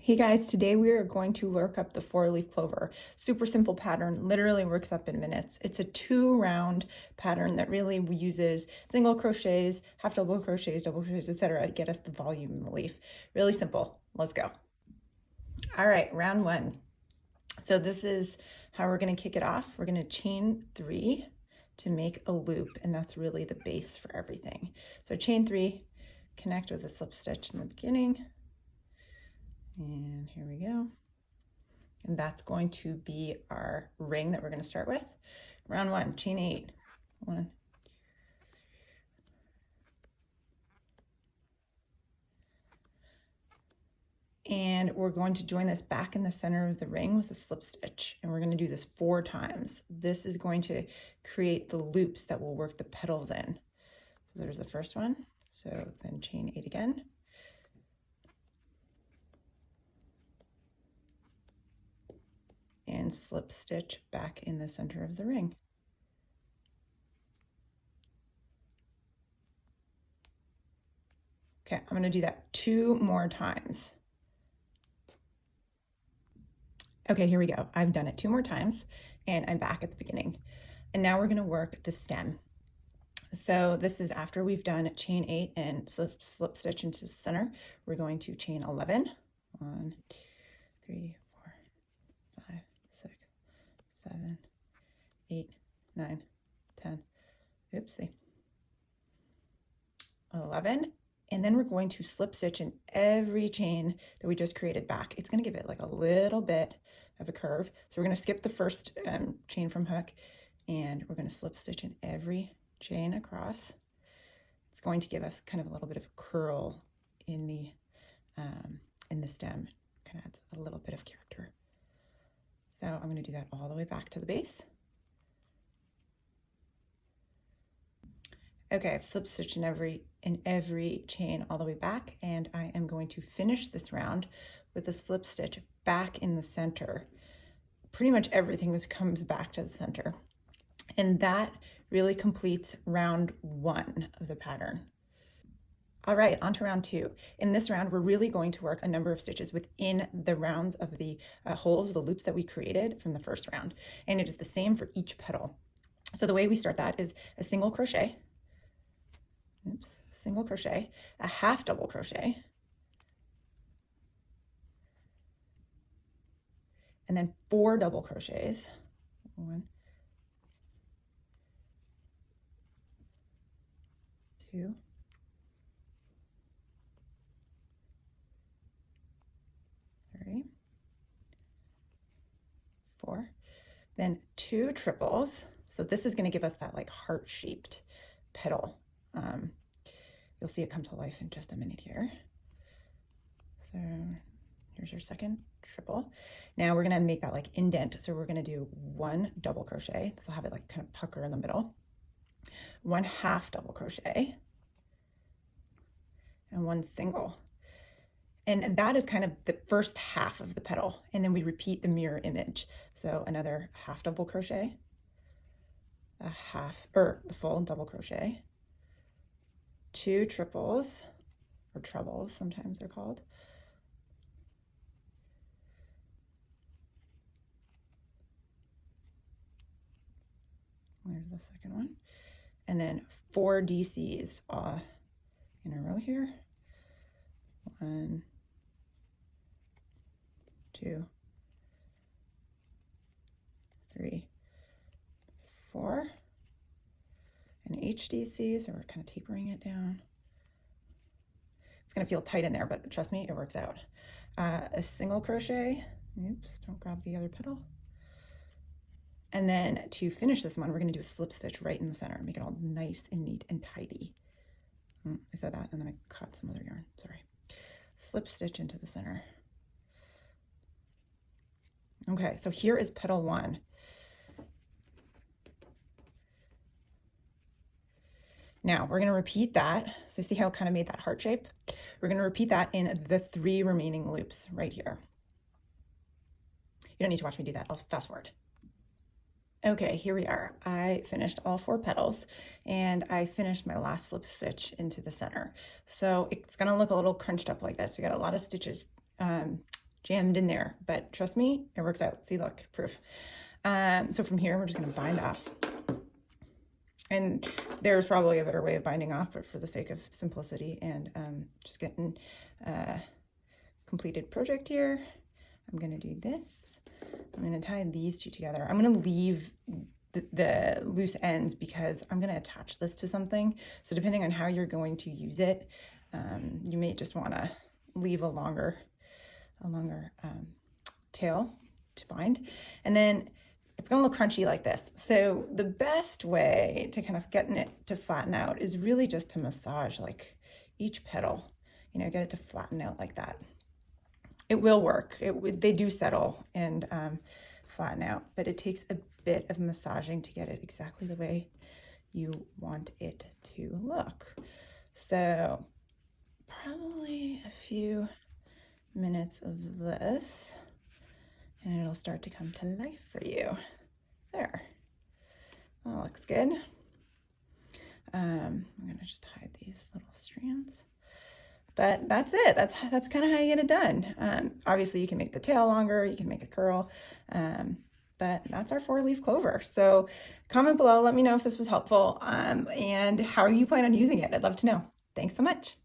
Hey guys, today we are going to work up the 4-leaf clover. Super simple pattern, literally works up in minutes. It's a 2-round pattern that really uses single crochets, half double crochets, double crochets, etc. to get us the volume in the leaf. Really simple. Let's go. All right, round 1. So this is how we're going to kick it off. We're going to chain 3 to make a loop, and that's really the base for everything. So chain 3, connect with a slip stitch in the beginning. And here we go. And that's going to be our ring that we're going to start with. Round 1, chain 8. 1, 2. And we're going to join this back in the center of the ring with a slip stitch. And we're going to do this 4 times. This is going to create the loops that will work the petals in. So there's the first one. So then chain 8 again. And slip stitch back in the center of the ring. Okay, I'm going to do that 2 more times. Okay, here we go. I've done it 2 more times and I'm back at the beginning. And now we're going to work the stem. So this is after we've done chain 8 and slip stitch into the center. We're going to chain 11. 1, 2, 3, 4, 5, 6, 7, 8, 9, 10. Oopsie. 11. And then we're going to slip stitch in every chain that we just created back. It's going to give it like a little bit of a curve. So we're going to skip the first chain from hook, and we're going to slip stitch in every chain across. It's going to give us kind of a little bit of a curl in the stem. Kind of adds a little bit of character. So I'm going to do that all the way back to the base. Okay, I've slip stitched in every chain all the way back, and I am going to finish this round with a slip stitch back in the center. Pretty much everything comes back to the center. And that really completes round 1 of the pattern. All right, on to round 2. In this round, we're really going to work a number of stitches within the rounds of the holes, the loops that we created from the first round. And it is the same for each petal. So the way we start that is a single crochet, single crochet, a half double crochet, and then 4 double crochets. 1, 2, 3, 4, then 2 triples. So this is going to give us that like heart-shaped petal. You'll see it come to life in just a minute here. So here's your second triple. Now we're going to make that like indent. So we're going to do 1 double crochet. So have it like kind of pucker in the middle. 1 half double crochet. And 1 single. And that is kind of the first half of the petal. And then we repeat the mirror image. So another half double crochet, a full double crochet, 2 triples, or trebles sometimes they're called, there's the second one, and then 4 DCs in a row here. 1, 2, 3, 4. An HDC, so we're kind of tapering it down. It's going to feel tight in there, but trust me, it works out. A single crochet. Oops, don't grab the other petal. And then to finish this one, we're going to do a slip stitch right in the center, make it all nice and neat and tidy. I said that, and then I caught some other yarn. Sorry. Slip stitch into the center. Okay, so here is petal 1. Now we're going to repeat that. So see how it kind of made that heart shape? We're going to repeat that in the 3 remaining loops right here. You don't need to watch me do that. I'll fast forward. Okay, here we are. I finished all 4 petals and I finished my last slip stitch into the center. So it's going to look a little crunched up like this. We got a lot of stitches jammed in there, but trust me, it works out. See, look, proof. So from here, we're just going to bind off. And there's probably a better way of binding off, but for the sake of simplicity and just getting a completed project here, I'm going to do this. I'm going to tie these two together. I'm going to leave the loose ends because I'm going to attach this to something. So depending on how you're going to use it, you may just want to leave a longer tail to bind. And then it's going to look crunchy like this. So the best way to kind of getting it to flatten out is really just to massage like each petal, you know, get it to flatten out like that. It will work. They do settle and flatten out, but it takes a bit of massaging to get it exactly the way you want it to look. So probably a few minutes of this and it'll start to come to life for you. There. That looks good. I'm gonna just hide these little strands. But that's it. That's kind of how you get it done. Obviously, you can make the tail longer. You can make a curl. But that's our 4-leaf clover. So comment below. Let me know if this was helpful and how you plan on using it. I'd love to know. Thanks so much.